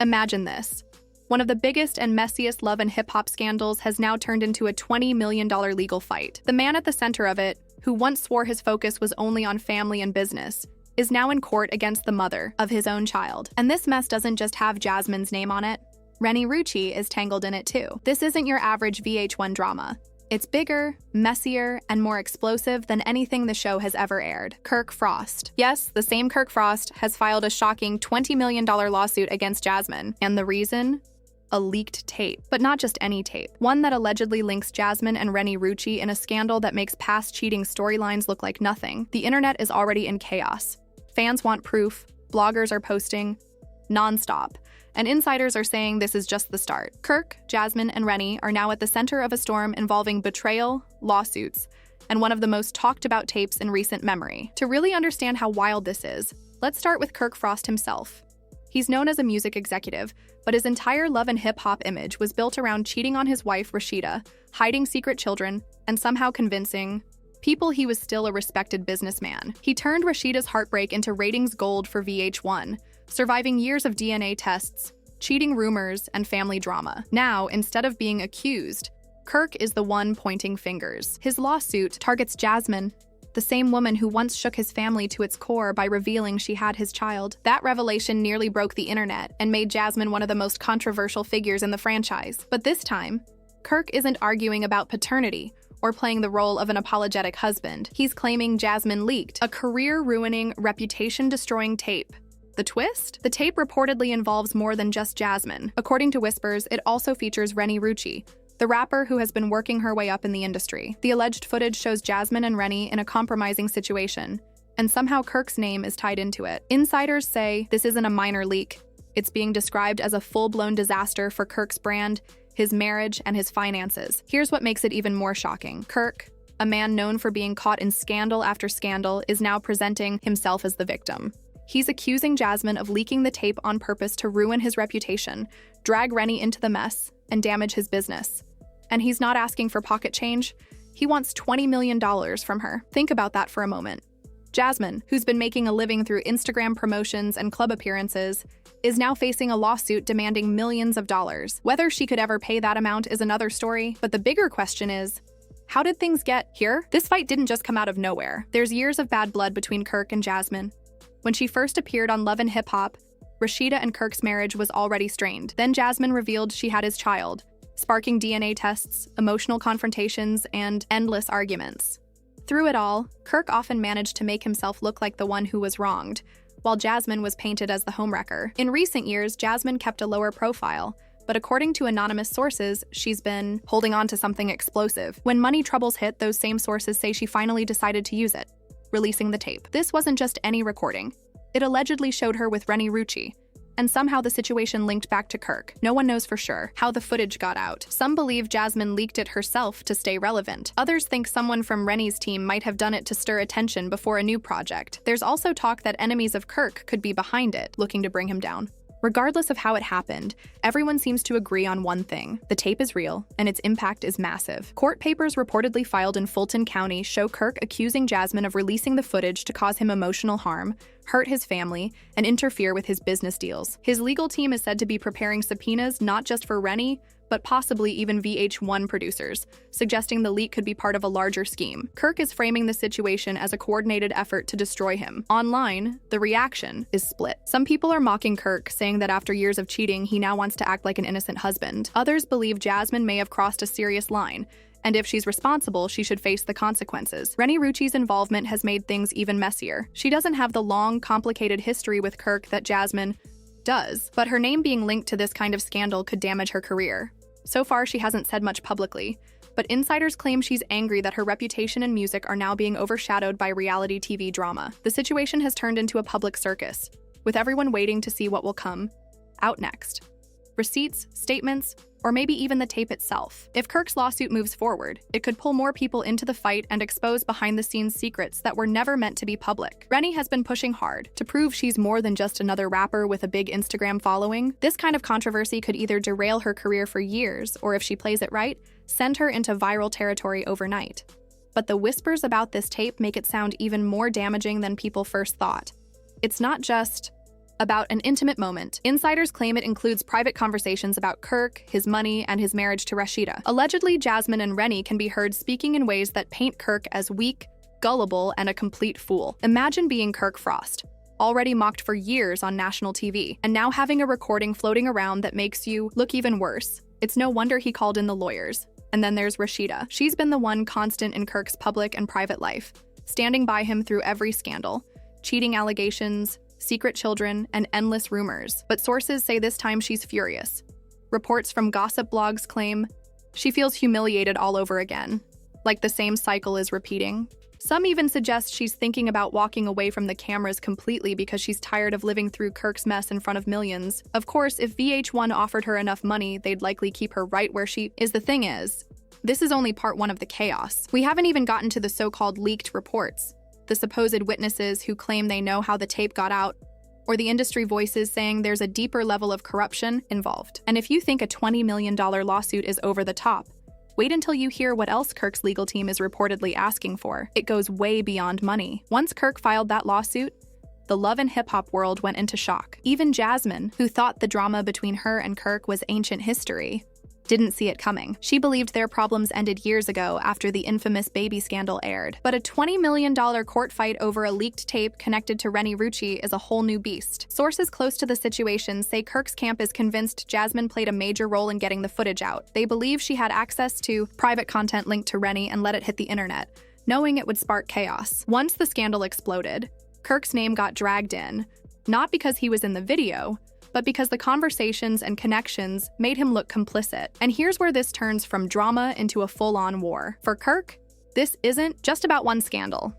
Imagine this. One of the biggest and messiest love and hip-hop scandals has now turned into a $20 million legal fight. The man at the center of it, who once swore his focus was only on family and business, is now in court against the mother of his own child. And this mess doesn't just have Jasmine's name on it. Renni Rucci is tangled in it too. This isn't your average VH1 drama. It's bigger, messier, and more explosive than anything the show has ever aired. Kirk Frost. Yes, the same Kirk Frost has filed a shocking $20 million lawsuit against Jasmine. And the reason? A leaked tape. But not just any tape. One that allegedly links Jasmine and Renni Rucci in a scandal that makes past cheating storylines look like nothing. The internet is already in chaos. Fans want proof, bloggers are posting nonstop, and insiders are saying this is just the start. Kirk, Jasmine, and Renni are now at the center of a storm involving betrayal, lawsuits, and one of the most talked about tapes in recent memory. To really understand how wild this is, let's start with Kirk Frost himself. He's known as a music executive, but his entire love and hip-hop image was built around cheating on his wife, Rashida, hiding secret children, and somehow convincing people he was still a respected businessman. He turned Rashida's heartbreak into ratings gold for VH1, surviving years of DNA tests, cheating rumors, and family drama. Now, instead of being accused, Kirk is the one pointing fingers. His lawsuit targets Jasmine, the same woman who once shook his family to its core by revealing she had his child. That revelation nearly broke the internet and made Jasmine one of the most controversial figures in the franchise. But this time, Kirk isn't arguing about paternity or playing the role of an apologetic husband. He's claiming Jasmine leaked a career-ruining, reputation-destroying tape. The twist? The tape reportedly involves more than just Jasmine. According to whispers, it also features Renni Rucci, the rapper who has been working her way up in the industry. The alleged footage shows Jasmine and Renni in a compromising situation, and somehow Kirk's name is tied into it. Insiders say this isn't a minor leak. It's being described as a full-blown disaster for Kirk's brand, his marriage, and his finances. Here's what makes it even more shocking. Kirk, a man known for being caught in scandal after scandal, is now presenting himself as the victim. He's accusing Jasmine of leaking the tape on purpose to ruin his reputation, drag Renni into the mess, and damage his business. And he's not asking for pocket change. He wants $20 million from her. Think about that for a moment. Jasmine, who's been making a living through Instagram promotions and club appearances, is now facing a lawsuit demanding millions of dollars. Whether she could ever pay that amount is another story, but the bigger question is, how did things get here? This fight didn't just come out of nowhere. There's years of bad blood between Kirk and Jasmine. When she first appeared on Love and Hip Hop, Rashida and Kirk's marriage was already strained. Then Jasmine revealed she had his child, sparking DNA tests, emotional confrontations, and endless arguments. Through it all, Kirk often managed to make himself look like the one who was wronged, while Jasmine was painted as the homewrecker. In recent years, Jasmine kept a lower profile, but according to anonymous sources, she's been holding on to something explosive. When money troubles hit, those same sources say she finally decided to use it, releasing the tape. This wasn't just any recording. It allegedly showed her with Renni Rucci, and somehow the situation linked back to Kirk. No one knows for sure how the footage got out. Some believe Jasmine leaked it herself to stay relevant. Others think someone from Renni's team might have done it to stir attention before a new project. There's also talk that enemies of Kirk could be behind it, looking to bring him down. Regardless of how it happened, everyone seems to agree on one thing. The tape is real, and its impact is massive. Court papers reportedly filed in Fulton County show Kirk accusing Jasmine of releasing the footage to cause him emotional harm, hurt his family, and interfere with his business deals. His legal team is said to be preparing subpoenas not just for Renni, but possibly even VH1 producers, suggesting the leak could be part of a larger scheme. Kirk is framing the situation as a coordinated effort to destroy him. Online, the reaction is split. Some people are mocking Kirk, saying that after years of cheating, he now wants to act like an innocent husband. Others believe Jasmine may have crossed a serious line, and if she's responsible, she should face the consequences. Renni Rucci's involvement has made things even messier. She doesn't have the long, complicated history with Kirk that Jasmine does, but her name being linked to this kind of scandal could damage her career. So far, she hasn't said much publicly, but insiders claim she's angry that her reputation and music are now being overshadowed by reality TV drama. The situation has turned into a public circus, with everyone waiting to see what will come out next. Receipts, statements, or maybe even the tape itself. If Kirk's lawsuit moves forward, it could pull more people into the fight and expose behind-the-scenes secrets that were never meant to be public. Renni has been pushing hard to prove she's more than just another rapper with a big Instagram following. This kind of controversy could either derail her career for years, or if she plays it right, send her into viral territory overnight. But the whispers about this tape make it sound even more damaging than people first thought. It's not just about an intimate moment. Insiders claim it includes private conversations about Kirk, his money, and his marriage to Rashida. Allegedly, Jasmine and Renni can be heard speaking in ways that paint Kirk as weak, gullible, and a complete fool. Imagine being Kirk Frost, already mocked for years on national TV, and now having a recording floating around that makes you look even worse. It's no wonder he called in the lawyers. And then there's Rashida. She's been the one constant in Kirk's public and private life, standing by him through every scandal, cheating allegations, secret children, and endless rumors. But sources say this time she's furious. Reports from gossip blogs claim she feels humiliated all over again, like the same cycle is repeating. Some even suggest she's thinking about walking away from the cameras completely because she's tired of living through Kirk's mess in front of millions. Of course, if VH1 offered her enough money, they'd likely keep her right where she is. The thing is, this is only part one of the chaos. We haven't even gotten to the so-called leaked reports, the supposed witnesses who claim they know how the tape got out, or the industry voices saying there's a deeper level of corruption involved. And if you think a $20 million lawsuit is over the top, wait until you hear what else Kirk's legal team is reportedly asking for. It goes way beyond money. Once Kirk filed that lawsuit, the love and hip-hop world went into shock. Even Jasmine, who thought the drama between her and Kirk was ancient history, didn't see it coming. She believed their problems ended years ago after the infamous baby scandal aired. But a $20 million court fight over a leaked tape connected to Renni Rucci is a whole new beast. Sources close to the situation say Kirk's camp is convinced Jasmine played a major role in getting the footage out. They believe she had access to private content linked to Renni and let it hit the internet, knowing it would spark chaos. Once the scandal exploded, Kirk's name got dragged in, not because he was in the video, but because the conversations and connections made him look complicit. And here's where this turns from drama into a full-on war. For Kirk, this isn't just about one scandal.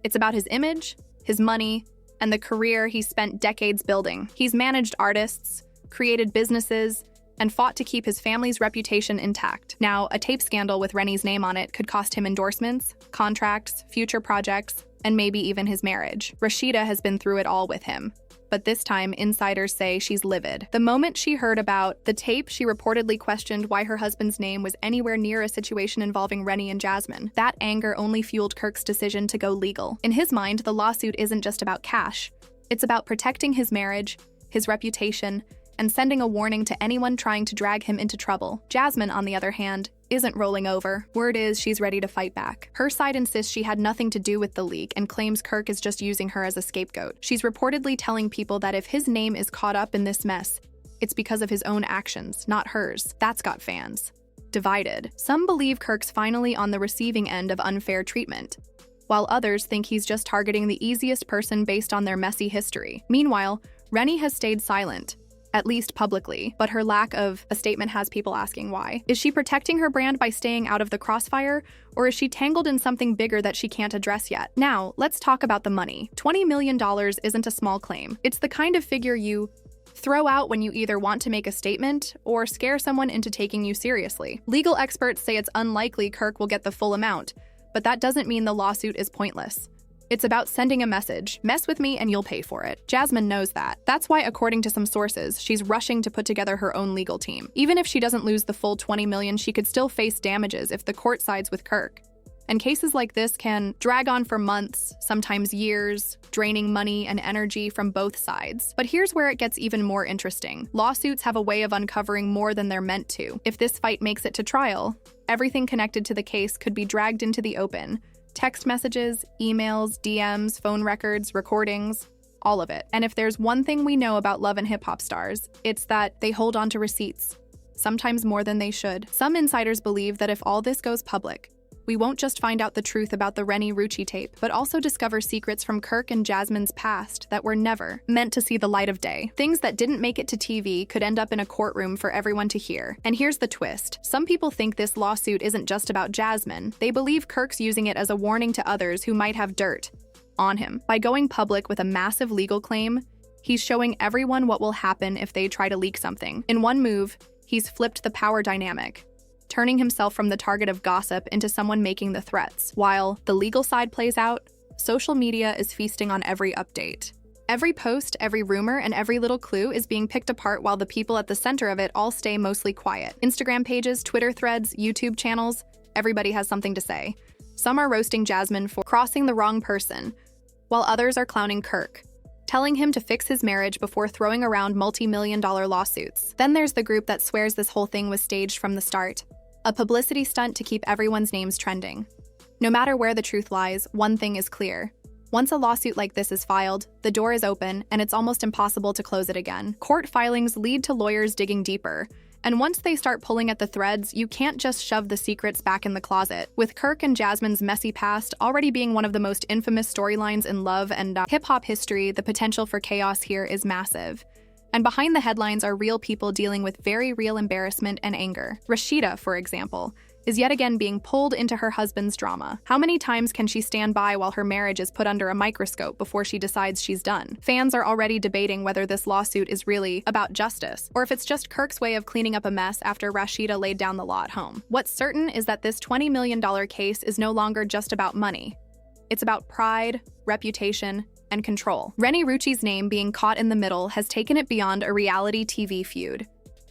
It's about his image, his money, and the career he's spent decades building. He's managed artists, created businesses, and fought to keep his family's reputation intact. Now, a tape scandal with Renni's name on it could cost him endorsements, contracts, future projects, and maybe even his marriage. Rashida has been through it all with him. But this time, insiders say she's livid. The moment she heard about the tape, she reportedly questioned why her husband's name was anywhere near a situation involving Renni and Jasmine. That anger only fueled Kirk's decision to go legal. In his mind, the lawsuit isn't just about cash. It's about protecting his marriage, his reputation, and sending a warning to anyone trying to drag him into trouble. Jasmine, on the other hand, isn't rolling over. Word is she's ready to fight back. Her side insists she had nothing to do with the leak and claims Kirk is just using her as a scapegoat. She's reportedly telling people that if his name is caught up in this mess, it's because of his own actions, not hers. That's got fans divided. Some believe Kirk's finally on the receiving end of unfair treatment, while others think he's just targeting the easiest person based on their messy history. Meanwhile, Renni has stayed silent, at least publicly, but her lack of a statement has people asking why. Is she protecting her brand by staying out of the crossfire, or is she tangled in something bigger that she can't address yet? Now, let's talk about the money. $20 million isn't a small claim. It's the kind of figure you throw out when you either want to make a statement or scare someone into taking you seriously. Legal experts say it's unlikely Kirk will get the full amount, but that doesn't mean the lawsuit is pointless. It's about sending a message. Mess with me and you'll pay for it. Jasmine knows that. That's why, according to some sources, she's rushing to put together her own legal team. Even if she doesn't lose the full $20 million, she could still face damages if the court sides with Kirk. And cases like this can drag on for months, sometimes years, draining money and energy from both sides. But here's where it gets even more interesting. Lawsuits have a way of uncovering more than they're meant to. If this fight makes it to trial, everything connected to the case could be dragged into the open. Text messages, emails, DMs, phone records, recordings, all of it. And if there's one thing we know about love and hip-hop stars, it's that they hold on to receipts, sometimes more than they should. Some insiders believe that if all this goes public, we won't just find out the truth about the Renni Rucci tape, but also discover secrets from Kirk and Jasmine's past that were never meant to see the light of day. Things that didn't make it to TV could end up in a courtroom for everyone to hear. And here's the twist. Some people think this lawsuit isn't just about Jasmine. They believe Kirk's using it as a warning to others who might have dirt on him. By going public with a massive legal claim, he's showing everyone what will happen if they try to leak something. In one move, he's flipped the power dynamic, turning himself from the target of gossip into someone making the threats. While the legal side plays out, social media is feasting on every update. Every post, every rumor, and every little clue is being picked apart while the people at the center of it all stay mostly quiet. Instagram pages, Twitter threads, YouTube channels, everybody has something to say. Some are roasting Jasmine for crossing the wrong person, while others are clowning Kirk telling him to fix his marriage before throwing around multi-million-dollar lawsuits. Then there's the group that swears this whole thing was staged from the start, a publicity stunt to keep everyone's names trending. No matter where the truth lies, one thing is clear. Once a lawsuit like this is filed, the door is open and it's almost impossible to close it again. Court filings lead to lawyers digging deeper, and once they start pulling at the threads, you can't just shove the secrets back in the closet. With Kirk and Jasmine's messy past already being one of the most infamous storylines in love and hip-hop history, the potential for chaos here is massive. And behind the headlines are real people dealing with very real embarrassment and anger. Rashida, for example, is yet again being pulled into her husband's drama. How many times can she stand by while her marriage is put under a microscope before she decides she's done? Fans are already debating whether this lawsuit is really about justice, or if it's just Kirk's way of cleaning up a mess after Rashida laid down the law at home. What's certain is that this $20 million case is no longer just about money. It's about pride, reputation, and control. Renni Rucci's name being caught in the middle has taken it beyond a reality TV feud.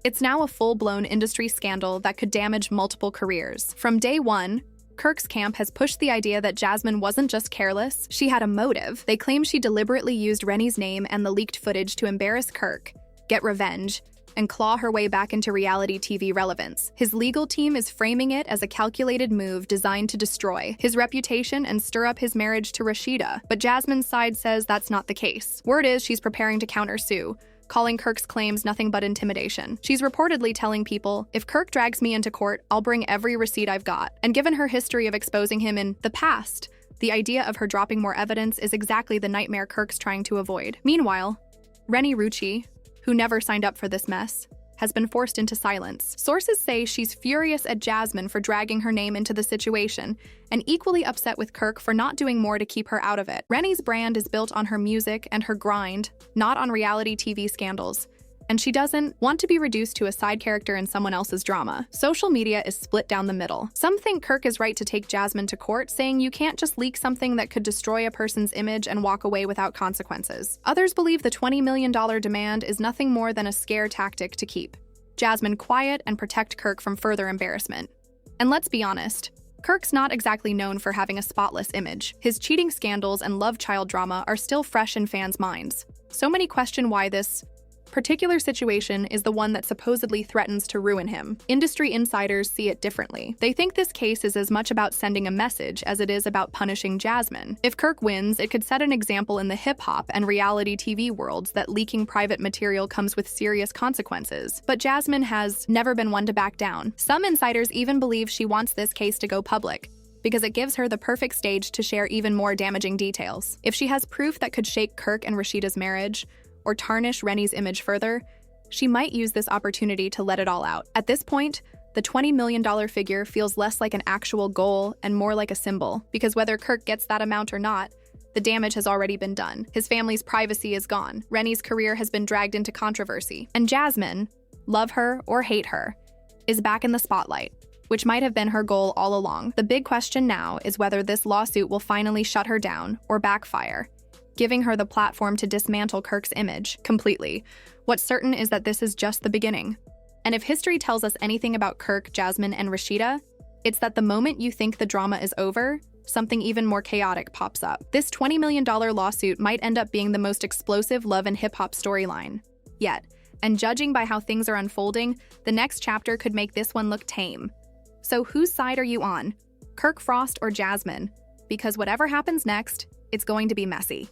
It's now a full-blown industry scandal that could damage multiple careers. From day one, Kirk's camp has pushed the idea that Jasmine wasn't just careless, she had a motive. They claim she deliberately used Renni's name and the leaked footage to embarrass Kirk, get revenge, and claw her way back into reality TV relevance. His legal team is framing it as a calculated move designed to destroy his reputation and stir up his marriage to Rashida. But Jasmine's side says that's not the case. Word is she's preparing to countersue, calling Kirk's claims nothing but intimidation. She's reportedly telling people, if Kirk drags me into court, I'll bring every receipt I've got. And given her history of exposing him in the past, the idea of her dropping more evidence is exactly the nightmare Kirk's trying to avoid. Meanwhile, Renni Rucci, who never signed up for this mess, has been forced into silence. Sources say she's furious at Jasmine for dragging her name into the situation, and equally upset with Kirk for not doing more to keep her out of it. Renni's brand is built on her music and her grind, not on reality TV scandals, and she doesn't want to be reduced to a side character in someone else's drama. Social media is split down the middle. Some think Kirk is right to take Jasmine to court, saying you can't just leak something that could destroy a person's image and walk away without consequences. Others believe the $20 million demand is nothing more than a scare tactic to keep Jasmine quiet and protect Kirk from further embarrassment. And let's be honest, Kirk's not exactly known for having a spotless image. His cheating scandals and love child drama are still fresh in fans' minds. So many question why this particular situation is the one that supposedly threatens to ruin him. Industry insiders see it differently. They think this case is as much about sending a message as it is about punishing Jasmine. If Kirk wins, it could set an example in the hip-hop and reality TV worlds that leaking private material comes with serious consequences. But Jasmine has never been one to back down. Some insiders even believe she wants this case to go public, because it gives her the perfect stage to share even more damaging details. If she has proof that could shake Kirk and Rashida's marriage, or tarnish Renni's image further, she might use this opportunity to let it all out. At this point, the $20 million figure feels less like an actual goal and more like a symbol, because whether Kirk gets that amount or not, the damage has already been done. His family's privacy is gone. Renni's career has been dragged into controversy. And Jasmine, love her or hate her, is back in the spotlight, which might have been her goal all along. The big question now is whether this lawsuit will finally shut her down or backfire, giving her the platform to dismantle Kirk's image completely. What's certain is that this is just the beginning. And if history tells us anything about Kirk, Jasmine, and Rashida, it's that the moment you think the drama is over, something even more chaotic pops up. This $20 million lawsuit might end up being the most explosive love and hip-hop storyline yet. And judging by how things are unfolding, the next chapter could make this one look tame. So whose side are you on? Kirk Frost or Jasmine? Because whatever happens next, it's going to be messy.